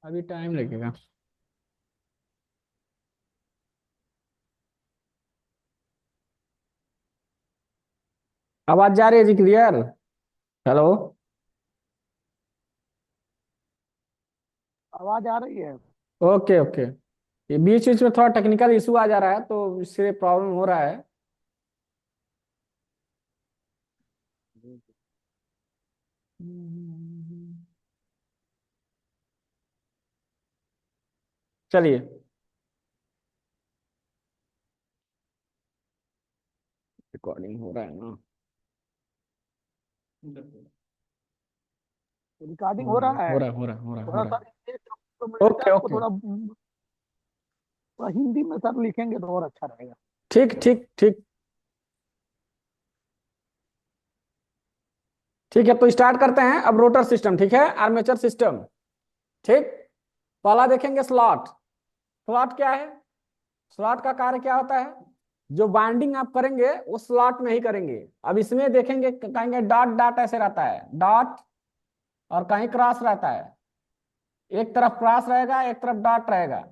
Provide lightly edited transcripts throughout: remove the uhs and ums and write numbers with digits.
अभी टाइम लगेगा। आवाज जा रही है जी क्लियर? हेलो। आवाज आ रही है। Okay okay. ये बीच बीच में थोड़ा टेक्निकल इशू आ जा रहा है तो इससे प्रॉब्लम हो रहा है। चलिए। रिकॉर्डिंग हो रहा है ना? रिकॉर्डिंग हो हो रहा है रहा हो है। रहा है हो रहा है हो रहा है हो थोड़ा रहा सा है। तो मिनट ओके आपको ओके। थोड़ा थोड़ा हिंदी में सर लिखेंगे तो और अच्छा रहेगा। ठीक ठीक ठीक। ठीक है तो स्टार्ट करते हैं अब रोटर सिस्टम, ठीक है, आर्मेचर सिस्टम। ठीक। पहला देखेंगे स्लॉट। स्लॉट क्या है? स्लॉट का कार्य क्या होता है? जो बाइंडिंग आप करेंगे वो स्लॉट में ही करेंगे। अब इसमें देखेंगे, कहेंगे डॉट डॉट ऐसे रहता है, डॉट, और कहीं क्रॉस रहता है। एक तरफ क्रॉस रहेगा, एक तरफ डॉट रहेगा।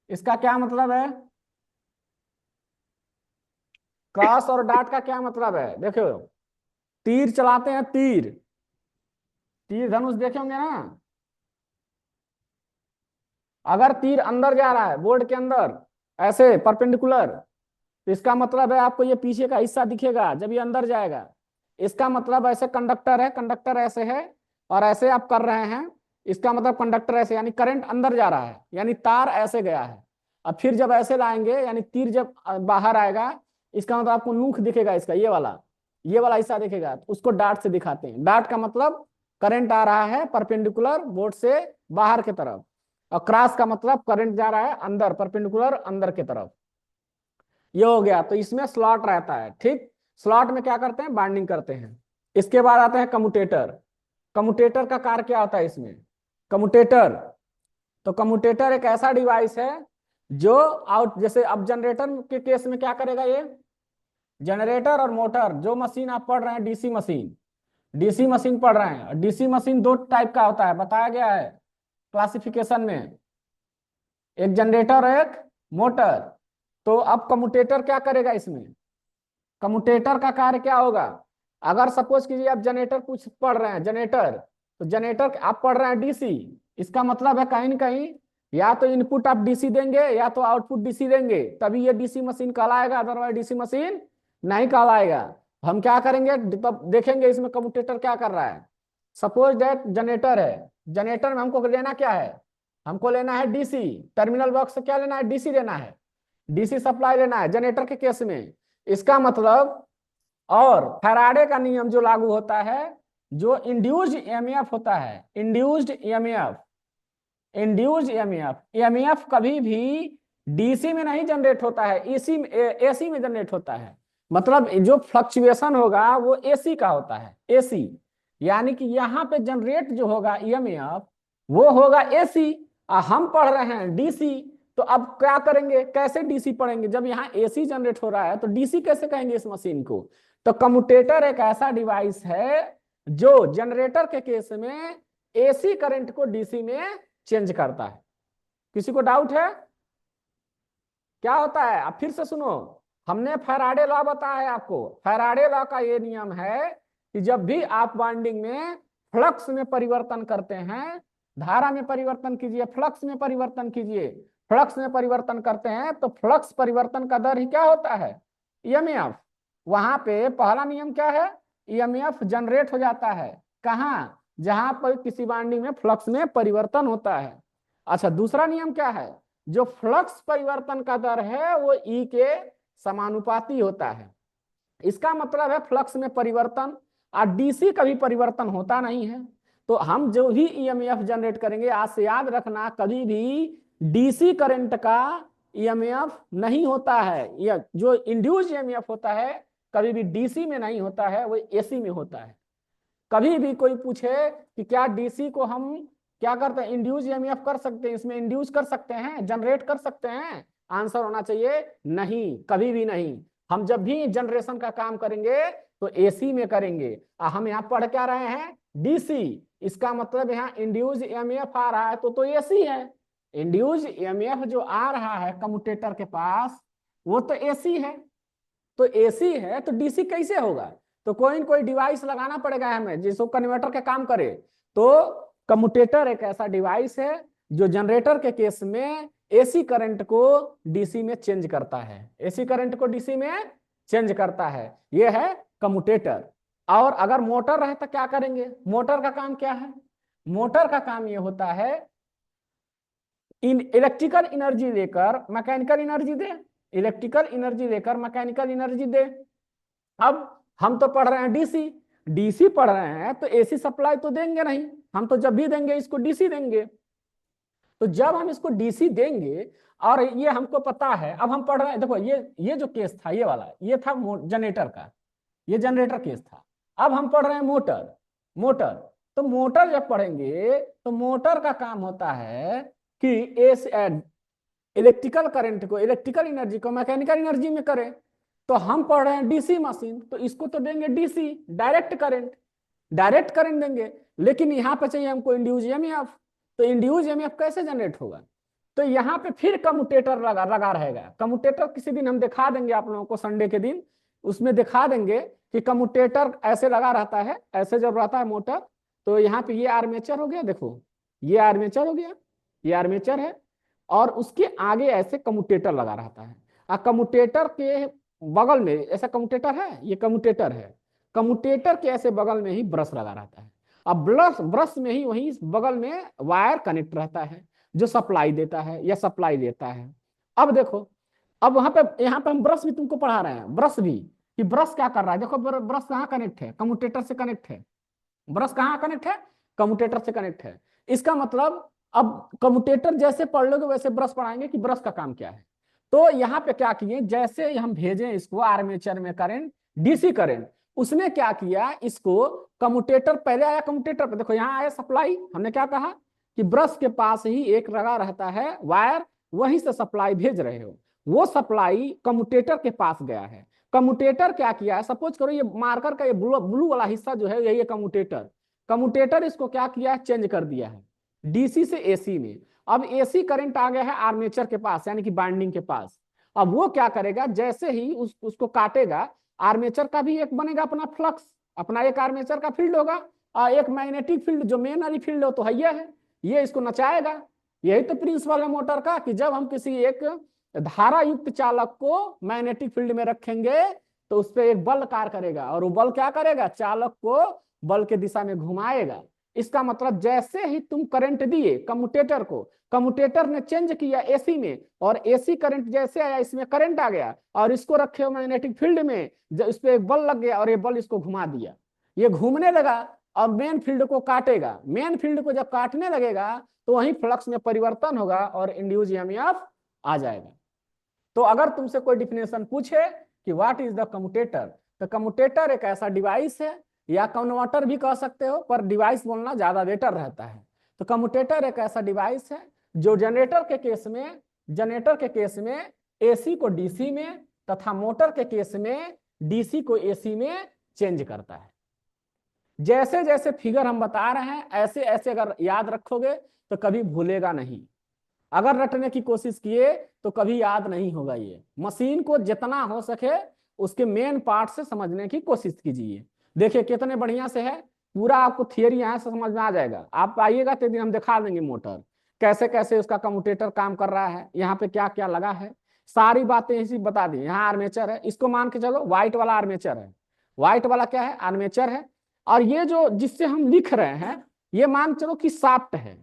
इसका क्या मतलब है? क्रॉस और डॉट का क्या मतलब है देखो। तीर चलाते हैं, तीर, तीर धनुष देखे होंगे ना। अगर तीर अंदर जा रहा है बोर्ड के अंदर, ऐसे परपेंडिकुलर, तो इसका मतलब है आपको ये पीछे का हिस्सा दिखेगा जब ये अंदर जाएगा। इसका मतलब ऐसे कंडक्टर है, कंडक्टर ऐसे है, और ऐसे आप कर रहे हैं। इसका मतलब कंडक्टर ऐसे, यानी करंट अंदर जा रहा है, यानी तार ऐसे गया है। अब फिर जब ऐसे लाएंगे, यानी तीर जब बाहर आएगा, इसका मतलब आपको नूक दिखेगा इसका, ये वाला हिस्सा दिखेगा, तो उसको डाट से दिखाते हैं। डाट का मतलब करंट आ रहा है परपेंडिकुलर बोर्ड से बाहर की तरफ, और क्रॉस का मतलब करंट जा रहा है अंदर परपेंडिकुलर अंदर की तरफ। ये हो गया, तो इसमें स्लॉट रहता है। ठीक। स्लॉट में क्या करते हैं? बाइंडिंग करते हैं। इसके बाद आते हैं कम्यूटेटर। कम्यूटेटर का कार्य क्या होता है इसमें? कम्यूटेटर, तो कम्यूटेटर एक ऐसा डिवाइस है जो आउट, जैसे अब जनरेटर के केस में क्या करेगा ये? जनरेटर और मोटर, जो मशीन आप पढ़ रहे हैं डीसी मशीन, डीसी मशीन पढ़ रहे हैं, डीसी मशीन दो टाइप का होता है बताया गया है क्लासिफिकेशन में, एक जनरेटर और एक मोटर। तो अब कम्यूटेटर क्या करेगा इसमें? कम्यूटेटर का कार्य क्या होगा? अगर सपोज कीजिए आप जनरेटर कुछ पढ़ रहे हैं, जनरेटर, तो जनरेटर आप पढ़ रहे हैं डीसी, इसका मतलब है कहीं ना कहीं या तो इनपुट आप डीसी देंगे या तो आउटपुट डीसी देंगे, तभी ये डीसी मशीन कहलाएगा, अदरवाइज डीसी मशीन नहीं कहलाएगा। हम क्या करेंगे तब देखेंगे इसमें कम्यूटेटर क्या कर रहा है। सपोज दैट जनरेटर है, जनरेटर में हमको लेना क्या है? हमको लेना है डीसी, टर्मिनल बॉक्स से क्या लेना है? डीसी लेना है, डीसी सप्लाई लेना है जनरेटर के केस में। इसका मतलब, और फैराडे का नियम जो लागू होता है, जो इंड्यूस्ड ईएमएफ होता है, induced EMF, induced EMF, EMF कभी भी डीसी में नहीं जनरेट होता है, एसी में, एसी में जनरेट होता है। मतलब जो फ्लक्चुएशन होगा वो एसी का होता है, एसी, यानी कि यहाँ पे जनरेट जो होगा ईएमएफ वो होगा एसी। हम पढ़ रहे हैं डीसी, तो अब क्या करेंगे, कैसे डीसी पढ़ेंगे जब यहाँ एसी जनरेट हो रहा है, तो डीसी कैसे कहेंगे इस मशीन को? तो कम्यूटेटर एक ऐसा डिवाइस है जो जनरेटर के केस में एसी करंट को डीसी में चेंज करता है। किसी को डाउट है क्या होता है? आप फिर से सुनो। हमने फैराडे लॉ बताया है आपको, फैराडे लॉ का ये नियम है कि जब भी आप वाइंडिंग में फ्लक्स में परिवर्तन करते हैं, धारा में परिवर्तन कीजिए, फ्लक्स में परिवर्तन कीजिए, फ्लक्स में परिवर्तन करते हैं तो फ्लक्स परिवर्तन का दर ही क्या होता है? ईएमएफ। वहां पे पहला नियम क्या है? ईएमएफ जनरेट हो जाता है कहाँ? जहां पर किसी वाइंडिंग में फ्लक्स में परिवर्तन होता है। अच्छा, दूसरा नियम क्या है? जो फ्लक्स परिवर्तन का दर है वो ई के समानुपाती होता है। इसका मतलब है फ्लक्स में परिवर्तन, और डीसी कभी परिवर्तन होता नहीं है। तो हम जो भी ईएमएफ जनरेट करेंगे, आज से याद रखना, कभी भी डीसी करंट का ईएमएफ नहीं होता है, या जो इंड्यूस ईएमएफ होता है कभी भी डीसी में नहीं होता है, वो एसी में होता है। कभी भी कोई पूछे कि क्या डीसी को हम क्या करते हैं, इंड्यूस ईएमएफ कर सकते हैं, इसमें इंड्यूस कर सकते हैं, जनरेट कर सकते हैं, आंसर होना चाहिए नहीं, कभी भी नहीं। हम जब भी जनरेशन का काम करेंगे तो एसी में करेंगे। हम यहाँ पढ़ क्या रहे हैं, डीसी। इसका मतलब यहाँ इंड्यूज ईएमएफ आ रहा है तो एसी है। इंड्यूज ईएमएफ जो आ रहा है कम्यूटेटर के पास वो तो एसी है। तो एसी है तो डीसी कैसे होगा? तो कोई न कोई डिवाइस लगाना पड़ेगा हमें जिसको कन्वर्टर का काम करे। तो कम्यूटेटर एक ऐसा डिवाइस है जो जनरेटर के केस में एसी करंट को डीसी में चेंज करता है, एसी करंट को डीसी में चेंज करता है। यह है कम्यूटेटर। और अगर मोटर है तो क्या करेंगे? मोटर का काम क्या है? मोटर का काम यह होता है इलेक्ट्रिकल एनर्जी लेकर मैकेनिकल एनर्जी दे, इलेक्ट्रिकल एनर्जी लेकर मैकेनिकल एनर्जी दे। अब हम तो पढ़ रहे हैं डीसी, डीसी पढ़ रहे हैं तो एसी सप्लाई तो देंगे नहीं, हम तो जब भी देंगे इसको डीसी देंगे। तो जब हम इसको डीसी देंगे और ये हमको पता है, अब हम पढ़ रहे हैं, देखो ये जो केस था ये वाला, ये था जनरेटर का, ये जनरेटर केस था। अब हम पढ़ रहे हैं मोटर। मोटर तो मोटर जब पढ़ेंगे तो मोटर का काम होता है कि इलेक्ट्रिकल करंट को, इलेक्ट्रिकल एनर्जी को मैकेनिकल एनर्जी में करें। तो हम पढ़ रहे हैं डीसी मशीन, तो इसको तो देंगे DC, direct current, direct current देंगे। लेकिन यहाँ पे चाहिए हमको इंड्यूस ईएमएफ। तो इंड्यूस ईएमएफ कैसे जनरेट होगा? तो यहाँ पे फिर कम्यूटेटर लगा रहेगा। कम्यूटेटर किसी दिन हम दिखा देंगे आप लोगों को, संडे के दिन उसमें दिखा देंगे कि कम्यूटेटर ऐसे लगा रहता है, ऐसे जब रहता है मोटर। तो यहाँ पे ये आर्मेचर हो गया, देखो ये आर्मेचर हो गया, ये आर्मेचर है, और उसके आगे ऐसे कम्यूटेटर लगा रहता है। और कम्यूटेटर के बगल में ऐसा कम्यूटेटर है, ये कम्यूटेटर है, कम्यूटेटर के ऐसे बगल में ही ब्रश लगा रहता है। अब ब्रश में ही वही बगल में वायर कनेक्ट रहता है जो सप्लाई देता है या सप्लाई देता है। अब देखो, अब वहां पे यहाँ पे हम ब्रश भी तुमको पढ़ा रहे हैं, ब्रश भी, कि ब्रश क्या कर रहा है। देखो ब्रश कहाँ कनेक्ट है? कम्यूटेटर से कनेक्ट है। ब्रश कहाँ कनेक्ट है? कम्यूटेटर से कनेक्ट है। इसका मतलब अब कम्यूटेटर जैसे पढ़ लोगे वैसे ब्रश पढ़ाएंगे कि ब्रश का काम क्या है। तो यहाँ पे क्या किए, जैसे हम भेजें इसको आर्मेचर में करंट, डीसी करंट, उसने क्या किया, इसको कम्यूटेटर पहले आया, कम्यूटेटर पे देखो यहाँ आया सप्लाई। हमने क्या कहा कि ब्रश के पास ही एक लगा रहता है वायर, वहीं से सप्लाई भेज रहे हो, वो सप्लाई कम्यूटेटर के पास गया है। कम्यूटेटर क्या किया है, सपोज करो ये मार्कर का ये ब्लू वाला हिस्सा जो है यही है कम्यूटेटर। कम्यूटेटर इसको क्या किया है, चेंज कर दिया है डीसी से एसी में। अब एसी करंट आ गया है आर्मेचर के पास, यानी कि बाइंडिंग के पास। अब वो क्या करेगा, जैसे ही उसको काटेगा, आर्मेचर का भी एक बनेगा अपना फ्लक्स, अपना एक आर्मेचर का फील्ड होगा, और एक मैग्नेटिक फील्ड जो मेन वाली फील्ड हो तो है, ये इसको नचाएगा। यही तो प्रिंसिपल है मोटर का, कि जब हम किसी एक धारा युक्त चालक को मैग्नेटिक फील्ड में रखेंगे तो उस पर एक बल कार्य करेगा, और वो बल क्या करेगा, चालक को बल के दिशा में घुमाएगा। इसका मतलब जैसे ही तुम करंट दिए कम्यूटेटर को, कम्यूटेटर ने चेंज किया एसी में, और एसी करंट जैसे आया इसमें करंट आ गया, और इसको रखे हो मैग्नेटिक फील्ड में, इस पे एक बल लग गया और ये बल इसको घुमा दिया, ये घूमने लगा और मेन फील्ड को काटेगा। मेन फील्ड को जब काटने लगेगा तो वहीं फ्लक्स में परिवर्तन होगा और इंड्यूस ईएमएफ आ जाएगा। तो अगर तुमसे कोई डिफिनेशन पूछे कि व्हाट इज द कम्यूटेटर, तो कम्यूटेटर एक ऐसा डिवाइस है, या कन्वर्टर भी कह सकते हो, पर डिवाइस बोलना ज्यादा बेटर रहता है। तो कम्यूटेटर एक ऐसा डिवाइस है जो जनरेटर के केस में एसी को डीसी में, तथा मोटर के केस में डीसी को एसी में चेंज करता है। जैसे जैसे फिगर हम बता रहे हैं ऐसे ऐसे अगर याद रखोगे तो कभी भूलेगा नहीं, अगर रटने की कोशिश किए तो कभी याद नहीं होगा। ये मशीन को जितना हो सके उसके मेन पार्ट से समझने की कोशिश कीजिए। देखिए कितने बढ़िया से है, पूरा आपको थियरी यहाँ से समझ में आ जाएगा। आप आइएगा तो दिन हम दिखा देंगे मोटर कैसे कैसे उसका कम्यूटेटर काम कर रहा है, यहाँ पे क्या क्या लगा है, सारी बातें इसी बता दी। यहाँ आर्मेचर है, इसको मान के चलो व्हाइट वाला आर्मेचर है, व्हाइट वाला क्या है, आर्मेचर है। और ये जो जिससे हम लिख रहे हैं ये मान चलो कि शाफ्ट है।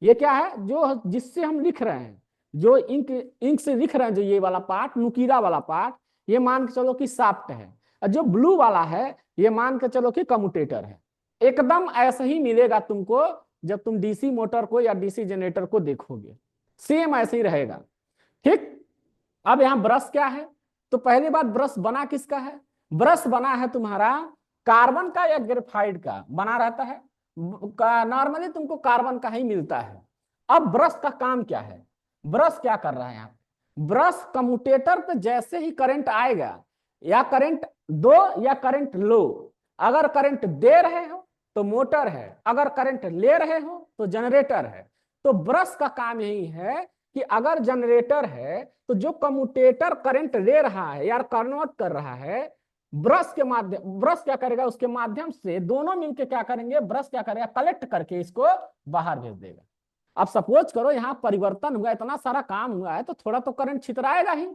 ये क्या है, जो जिससे हम लिख रहे हैं, जो इंक से लिख रहे हैं, जो ये वाला पार्ट, नुकीला वाला पार्ट, ये मान के चलो कि शाफ्ट है। और जो ब्लू वाला है ये मान के चलो कि कम्यूटेटर है। एकदम ऐसा ही मिलेगा तुमको जब तुम डीसी मोटर को या डीसी जनरेटर को देखोगे, सेम ऐसे ही रहेगा। ठीक। अब यहाँ ब्रश क्या है, तो पहली बात ब्रश बना किसका है, ब्रश बना है तुम्हारा कार्बन का या ग्रेफाइट का बना रहता है। नॉर्मली तुमको कार्बन का ही मिलता है। अब ब्रश का काम क्या है, ब्रश क्या कर रहा है यहाँ, ब्रश कम्यूटेटर पे जैसे ही करंट आएगा या करंट दो या करंट लो। अगर करंट दे रहे हो तो मोटर है, अगर करंट ले रहे हो तो जनरेटर है। तो ब्रश का काम यही है कि अगर जनरेटर है तो जो कम्यूटेटर करंट ले रहा है या कन्वर्ट कर रहा है, ब्रश के माध्यम, ब्रश क्या करेगा, उसके माध्यम से दोनों मिलकर क्या करेंगे, ब्रश क्या करेगा, कलेक्ट करके इसको बाहर भेज देगा। अब सपोज करो यहाँ परिवर्तन हुआ, इतना सारा काम हुआ है तो थोड़ा तो करंट छितराएगा ही,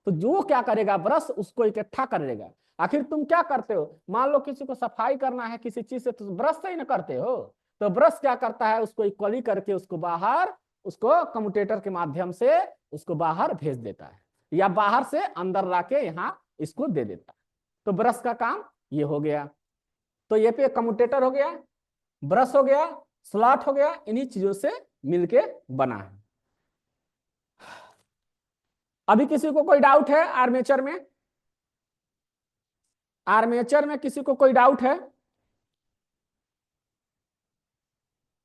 तो जो क्या करेगा, ब्रश उसको इकट्ठा कर लेगा। आखिर तुम क्या करते हो, मान लो किसी को सफाई करना है किसी चीज से, तो ब्रश से ही ना करते हो, तो ब्रश क्या करता है, उसको इक्वली करके उसको बाहर, उसको कम्यूटेटर के माध्यम से उसको बाहर भेज देता है, या बाहर से अंदर लाके यहाँ इसको दे देता है। तो ब्रश का काम ये हो गया। तो ये पे कम्यूटेटर हो गया, ब्रश हो गया, स्लॉट हो गया, इन्हीं चीजों से मिलके बना है। अभी किसी को कोई डाउट है आर्मेचर में? आर्मेचर में किसी को कोई डाउट है?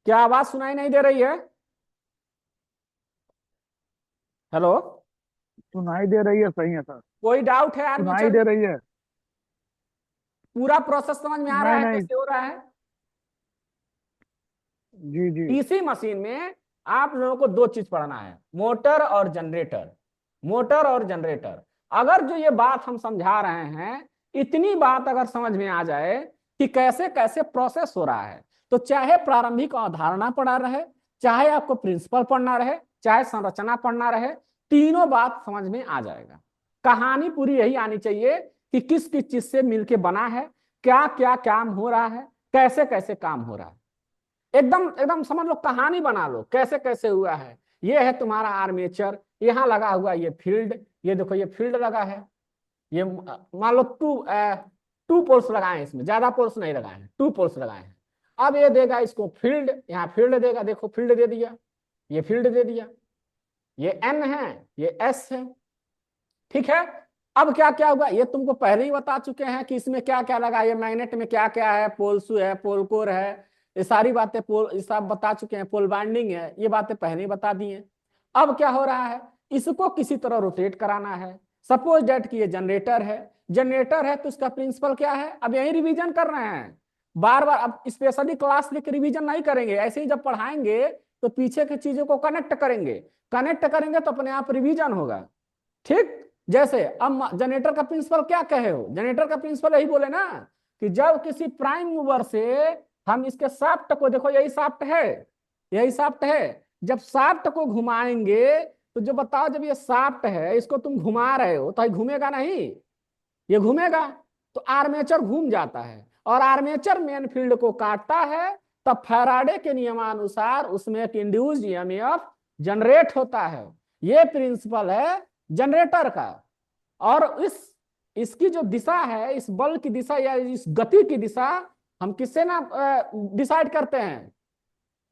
क्या आवाज सुनाई नहीं दे रही है? हेलो, सुनाई दे रही है, सही है सर। कोई डाउट है सुनाई आर्मेचर दे में? रही है। पूरा प्रोसेस समझ में आ रहा नहीं है नहीं। कैसे हो रहा है? जी जी। डीसी मशीन में आप लोगों को दो चीज पढ़ना है, मोटर और जनरेटर। मोटर और जनरेटर, अगर जो ये बात हम समझा रहे हैं, इतनी बात अगर समझ में आ जाए कि कैसे कैसे प्रोसेस हो रहा है, तो चाहे प्रारंभिक अवधारणा पढ़ा रहे, चाहे आपको प्रिंसिपल पढ़ना रहे, चाहे संरचना पढ़ना रहे, तीनों बात समझ में आ जाएगा। कहानी पूरी यही आनी चाहिए कि किस किस चीज से मिलके बना है, क्या क्या काम हो रहा है, कैसे कैसे काम हो रहा है, एकदम एकदम समझ लो, कहानी बना लो कैसे कैसे हुआ है। ये है तुम्हारा आर्मेचर, यहाँ लगा हुआ ये फील्ड, ये देखो ये फील्ड लगा है, ये मान लो टू पोल्स लगाए हैं, इसमें ज्यादा पोल्स नहीं लगाए हैं, टू पोल्स लगाए हैं। अब ये देगा इसको फील्ड, यहाँ फील्ड देगा, देखो फील्ड दे दिया, ये फील्ड दे दिया, ये एन है, ये एस है, ठीक है। अब क्या क्या होगा, ये तुमको पहले ही बता चुके हैं कि इसमें क्या क्या लगा, ये मैग्नेट में क्या क्या है, पोलसू है, पोल कोर है, ये सारी बातें पोल, ये सब बता चुके हैं, पोल बाइंडिंग है, ये बातें पहले ही बता दी हैं। अब क्या हो रहा है, इसको किसी तरह रोटेट कराना है। सपोज डेट कि ये जनरेटर है, जनरेटर है तो इसका प्रिंसिपल क्या है, अब यही रिवीजन कर रहे हैं बार बार। अब स्पेशली क्लास लेकर रिवीजन नहीं करेंगे, ऐसे ही जब पढ़ाएंगे तो पीछे की चीजों को कनेक्ट करेंगे, कनेक्ट करेंगे तो अपने आप रिवीजन होगा, ठीक। जैसे अब जनरेटर का प्रिंसिपल क्या कहे हो, जनरेटर का प्रिंसिपल यही बोले ना कि जब किसी प्राइम मूवर से हम इसके शाफ्ट को, देखो यही शाफ्ट है, यही शाफ्ट है, जब शाफ्ट को घुमाएंगे तो जो बताओ, जब ये शाफ्ट है इसको तुम घुमा रहे हो तो ये घूमेगा नहीं, ये घूमेगा, तो आर्मेचर घूम जाता है, और आर्मेचर मेन फील्ड को काटता है, तब फैराडे के नियमानुसार उसमें एक इंड्यूस्ड ईएमएफ जनरेट होता है। ये प्रिंसिपल है जनरेटर का। और इसकी जो दिशा है, इस बल की दिशा या इस गति की दिशा हम किससे ना डिसाइड करते हैं,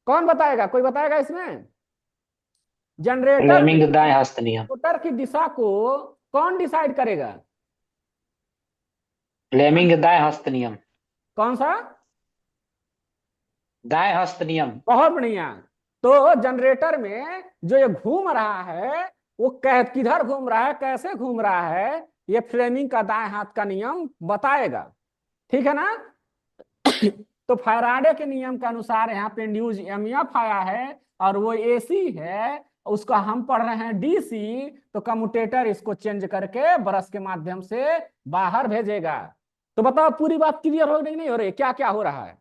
कौन बताएगा, कोई बताएगा इसमें? जनरेटर फ्लेमिंग दाएं हस्त नियम। मोटर की दिशा को कौन डिसाइड करेगा? फ्लेमिंग दाएं हस्त नियम। कौन सा? दाएं हस्त नियम। बहुत बढ़िया। तो जनरेटर में जो ये घूम रहा है वो किधर घूम रहा है, कैसे घूम रहा है, ये फ्लेमिंग का दाएं हाथ का नियम बताएगा, ठीक है ना। तो फैराडे के नियम के अनुसार यहाँ पे इंड्यूस्ड ईएमएफ आया है और वो एसी है, उसका हम पढ़ रहे हैं डीसी, तो कम्यूटेटर इसको चेंज करके ब्रश के माध्यम से बाहर भेजेगा। तो बताओ पूरी बात क्लियर हो रही नहीं हो रही, क्या क्या हो रहा है?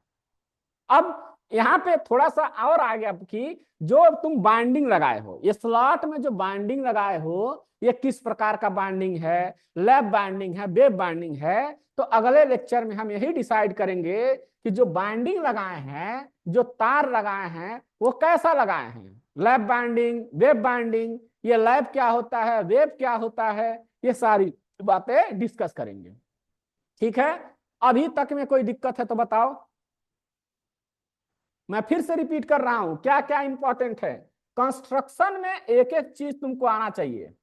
अब यहाँ पे थोड़ा सा और आ गया कि जो तुम बाइंडिंग लगाए हो, ये स्लॉट में जो बाइंडिंग लगाए हो, ये किस प्रकार का बाइंडिंग है, लैप बाइंडिंग है, वेब बाइंडिंग है। तो अगले लेक्चर में हम यही डिसाइड करेंगे कि जो बाइंडिंग लगाए हैं, जो तार लगाए हैं, वो कैसा लगाए हैं, लैप बाइंडिंग, वेब बाइंडिंग, ये लैप क्या होता है, वेब क्या होता है, ये सारी बातें डिस्कस करेंगे, ठीक है। अभी तक में कोई दिक्कत है तो बताओ। मैं फिर से रिपीट कर रहा हूं, क्या क्या इंपॉर्टेंट है कंस्ट्रक्शन में, एक एक चीज तुमको आना चाहिए।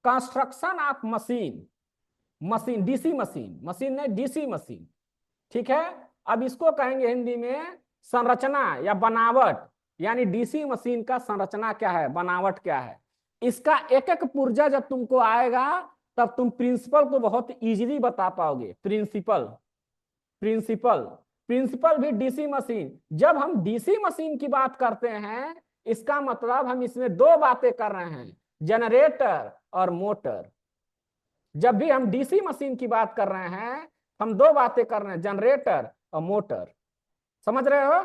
Construction of machine, machine DC machine, machine नहीं डीसी मशीन, ठीक है। अब इसको कहेंगे हिंदी में संरचना या बनावट, यानी डीसी मशीन का संरचना क्या है, बनावट क्या है। इसका एक एक पुर्जा जब तुमको आएगा तब तुम प्रिंसिपल को बहुत इजीली बता पाओगे। प्रिंसिपल प्रिंसिपल प्रिंसिपल भी डीसी मशीन। जब हम डीसी मशीन की बात करते हैं, इसका मतलब हम इसमें दो बातें कर रहे हैं, जनरेटर और मोटर। जब भी हम डीसी मशीन की बात कर रहे हैं, हम दो बातें कर रहे हैं, जनरेटर और मोटर। समझ रहे हो?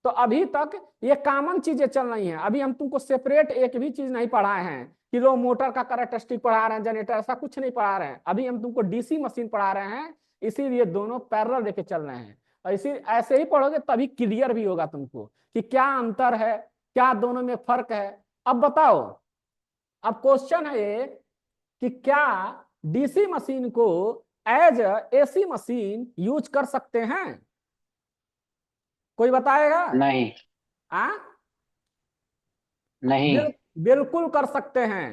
तो अभी तक ये कॉमन चीजें चल रही हैं। अभी हम तुमको सेपरेट एक भी चीज नहीं पढ़ाए हैं कि लो मोटर का कैरेक्टरिस्टिक पढ़ा रहे हैं, जनरेटर, ऐसा कुछ नहीं पढ़ा रहे हैं। अभी हम तुमको डीसी मशीन पढ़ा रहे हैं, इसीलिए दोनों पैरेलल लेके चल रहे हैं। और इसी ऐसे ही पढ़ोगे तभी क्लियर भी होगा तुमको कि क्या अंतर है, क्या दोनों में फर्क है। अब बताओ, अब क्वेश्चन है ये कि क्या डीसी मशीन को एज एसी मशीन यूज कर सकते हैं? कोई बताएगा? नहीं। आ? नहीं। बिल्कुल कर सकते हैं।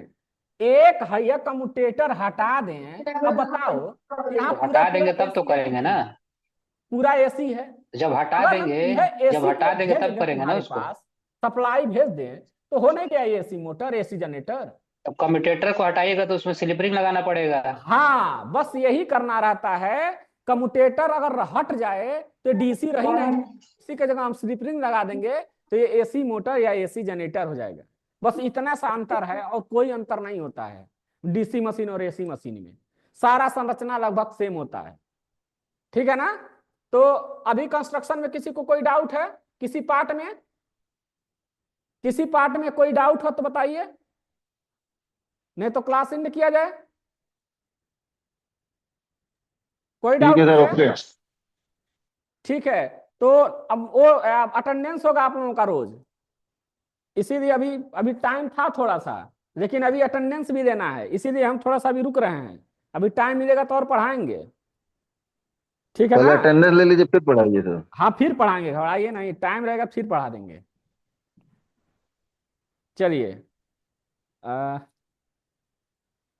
एक है कम्यूटेटर हटा दें, अब बताओ यहाँ तो पूरा हटा देंगे पूरा तब तो एसी है कि करेंगे नहीं? ना। पूरा एसी है। जब हटा अगर हम देंगे यह जब एसी को हटा देंगे भेज तब दें करेंगे ना तुम्हारे उसको। पास, सप्लाई भेज दें, तो हो नहीं क्या एसी मोटर, एसी जनरेटर? अब कम्यूटेटर को हटाइएगा तो उसमें स्लिप रिंग लगाना पड़ेगा। हाँ, बस यही करना रहता है। कम्यूटेटर अगर हट जाए तो डीसी रही नहीं, इसी की जगह हम स्लिप रिंग लगा देंगे तो ये एसी मोटर या एसी जनरेटर हो जाएगा। बस इतना सा अंतर है और कोई अंतर नहीं होता है डीसी मशीन और एसी मशीन में। सारा संरचना लगभग सेम होता है। ठीक है ना? तो अभी कंस्ट्रक्शन में किसी को कोई डाउट है? किसी पार्ट में, किसी पार्ट में कोई डाउट हो तो बताइए, नहीं तो क्लास एंड किया जाए। कोई ठीक डाउट है नहीं सर, है? ओके। ठीक है। तो अब वो अटेंडेंस होगा आप लोगों का रोज, इसीलिए अभी अभी टाइम था थोड़ा सा, लेकिन अभी अटेंडेंस भी लेना है, इसीलिए हम थोड़ा सा अभी रुक रहे हैं। अभी टाइम मिलेगा तो और पढ़ाएंगे। ठीक है ना? पहले अटेंडेंस ले लीजिए फिर पढ़ाइए सर। हाँ, फिर पढ़ाएंगे, घबराइए नहीं, टाइम रहेगा फिर पढ़ा देंगे। चलिए,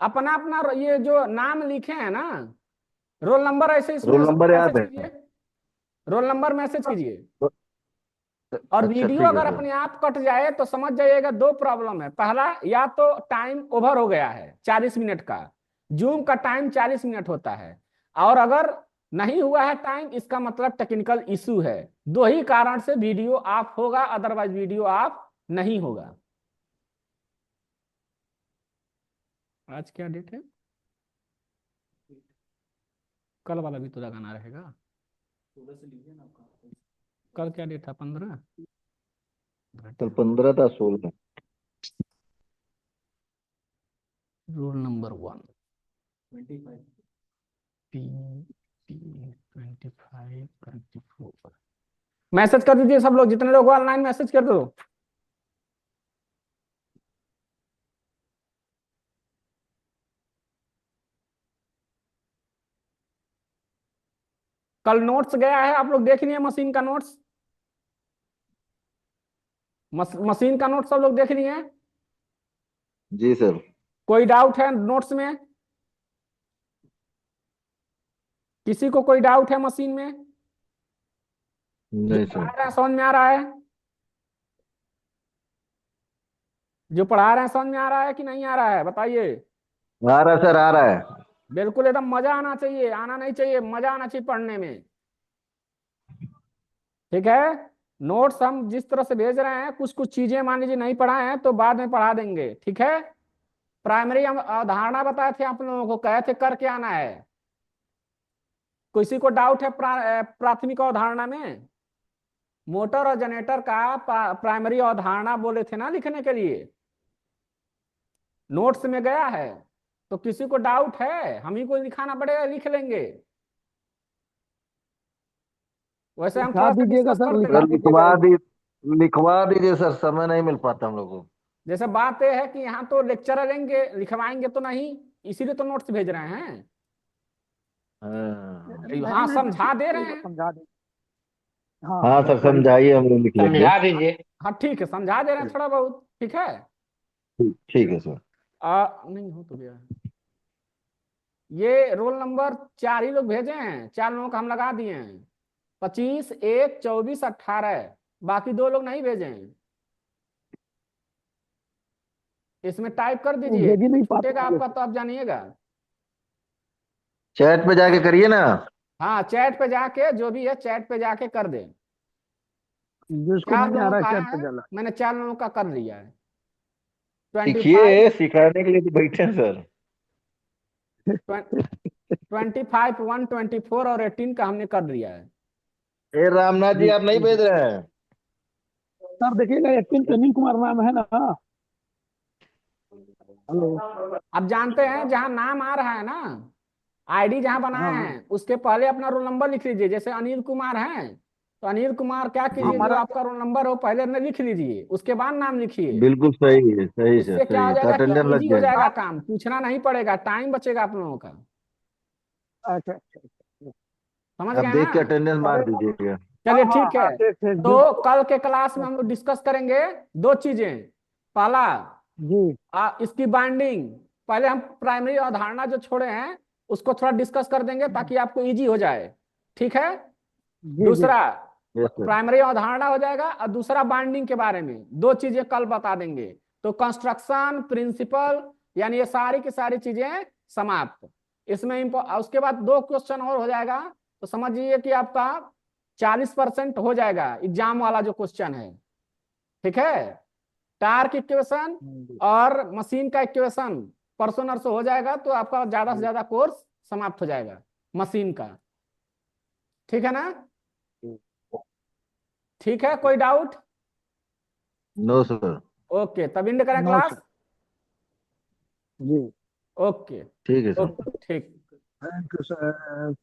अपना अपना ये जो नाम लिखे हैं ना, रोल नंबर ऐसे इसमें रोल नंबर याद मैसेज है? कीजिए, रोल नंबर मैसेज कीजिए। तो- और अच्छा वीडियो ठीक है अगर सर। अपने आप कट जाए तो समझ जाइएगा दो प्रॉब्लम है। पहला, या तो टाइम ओवर हो गया है 40 मिनट का, जूम का टाइम 40 मिनट होता है, और अगर नहीं हुआ है टाइम, इसका मतलब टेक्निकल इशू है। दो ही कारण से वीडियो ऑफ होगा, अदरवाइज वीडियो ऑफ नहीं होगा। आज क्या डेट है? कल वाला भी तो लगाना रहेगा। कल क्या डेट था? 15। कल 15 था, 16। Rule number 1, P P 25 24। Message कर दीजिए सब लोग, जितने लोग ऑनलाइन मैसेज कर दो। कल नोट्स गया है, आप लोग देख लिए मशीन का नोट्स? मशीन का नोट्स सब लोग देख लिए हैं? जी सर। कोई डाउट है नोट्स में? किसी को कोई डाउट है मशीन में? जो नहीं पढ़ा सर। रहे हैं समझ में आ रहा है? जो पढ़ा रहे हैं समझ में आ रहा है कि नहीं आ रहा है, बताइए। आ रहा है सर, आ रहा है। बिल्कुल एकदम मजा आना चाहिए, आना नहीं चाहिए, मजा आना चाहिए पढ़ने में। ठीक है? नोट्स हम जिस तरह से भेज रहे हैं, कुछ कुछ चीजें मान लीजिए नहीं पढ़ाए हैं तो बाद में पढ़ा देंगे। ठीक है? प्राइमरी हम अवधारणा बताए थे आप लोगों को, कहे थे करके आना है। किसी को डाउट है प्राथमिक अवधारणा में? मोटर और जनरेटर का प्राइमरी अवधारणा बोले थे ना लिखने के लिए, नोट्स में गया है। तो किसी को डाउट है? हम ही को लिखाना पड़ेगा, लिख लेंगे। वैसे हम लिखा थोड़ा सा दीजिएगा डिस्कस सर, करते लिखा सर रहते हैं। दीजिएगा। लिखवा दीजिए सर, समय नहीं मिल पाता हम लोग को। जैसे बात यह है कि यहाँ तो लेक्चर लेंगे, लिखवाएंगे तो नहीं, इसीलिए तो नोट्स भेज रहे हैं। हाँ। हाँ, समझा दे रहे हैं। समझा दे। हाँ हाँ सर, समझाइए, हम लोग लिख लेंगे। समझा दीजिए। हाँ ठीक है, समझा दे रहे हैं थोड़ा बहुत। ठीक है? ठीक है सर। नहीं हो तो गया। ये रोल नंबर 4 ही लोग भेजे हैं, 4 लोगों का हम लगा दिए हैं। 25 1 24 18, बाकी 2 लोग नहीं भेजे हैं। इसमें टाइप कर वो दीजिए, भेज ही नहीं पाते छूटेगा हैं आपका जैसे। तो आप जानिएगा। चैट पे जाके करिए ना। हाँ चैट पे जाके, जो भी है चैट पे जाके कर दे। जिसको 4 नहीं आ लोगों रहा का है आया चैट पे है, डाला। मैंने 4 लोगों का कर दिया है। 25, सीखिए, सिखाने के लिए तो बैठे हैं सर। 25, 124 और 18 का हमने कर दिया है। ए रामनाथ जी, जी आप नहीं भेज रहे हैं? सर देखिएगा, अनिल कुमार नाम है ना। हेलो। अब जानते हैं जहां नाम आ रहा है ना, आईडी जहां हाँ बनाए हाँ। हैं उसके पहले अपना रोल नंबर लिख लीजिए। जैसे अनिल कुमार है तो अनिल कुमार क्या जी कीजिए, जो हमारा आपका रोल नंबर हो पहले में लिख लीजिए, उसके बाद नाम लिखिए। बिल्कुल सही है, सही सर, इससे क्या सही हो है, तो जाएगा कि अटेंडेंस इजी लग हो जाएगा। जाएगा, काम पूछना नहीं पड़ेगा, टाइम बचेगा आप लोगों का। अच्छा अच्छा अच्छा। समझ आप गए ना? देख के अटेंडेंस मार अरे दीजिएगा। हाँ चलिए हाँ ठीक हाँ, है। देख देख तो कल के क्लास में देख। हम लोग डिस्कस करेंगे 2 चीजें। पहला, जी इसकी बाइंडिंग। पहले हम प्राइमरी अवधारणा जो छोड़े हैं उसको थोड़ा डिस्कस कर देंगे ताकि आपको इजी हो जाए। ठीक है। जी जी। दूसरा, यस सर। प्राइमरी अवधारणा हो जाएगा, और दूसरा बाइंडिंग के बारे में 2 चीजें कल बता देंगे। तो कंस्ट्रक्शन प्रिंसिपल, यानी ये सारी की सारी चीजें समाप्त। इसमें उसके बाद 2 क्वेश्चन और हो जाएगा, तो समझिए कि आपका 40% हो जाएगा एग्जाम वाला जो क्वेश्चन है। ठीक है। टार्क इक्वेशन जी। और मशीन का इक्वेशन परसों नरसों हो जाएगा, तो आपका ज्यादा से ज्यादा कोर्स समाप्त हो जाएगा मशीन का। ठीक है ना? जी ठीक है, कोई डाउट? No sir. ओके, तब इंड करें नो क्लास। सर। जी। ओके। ठीक है सर। ओके ठीक। Thank you sir.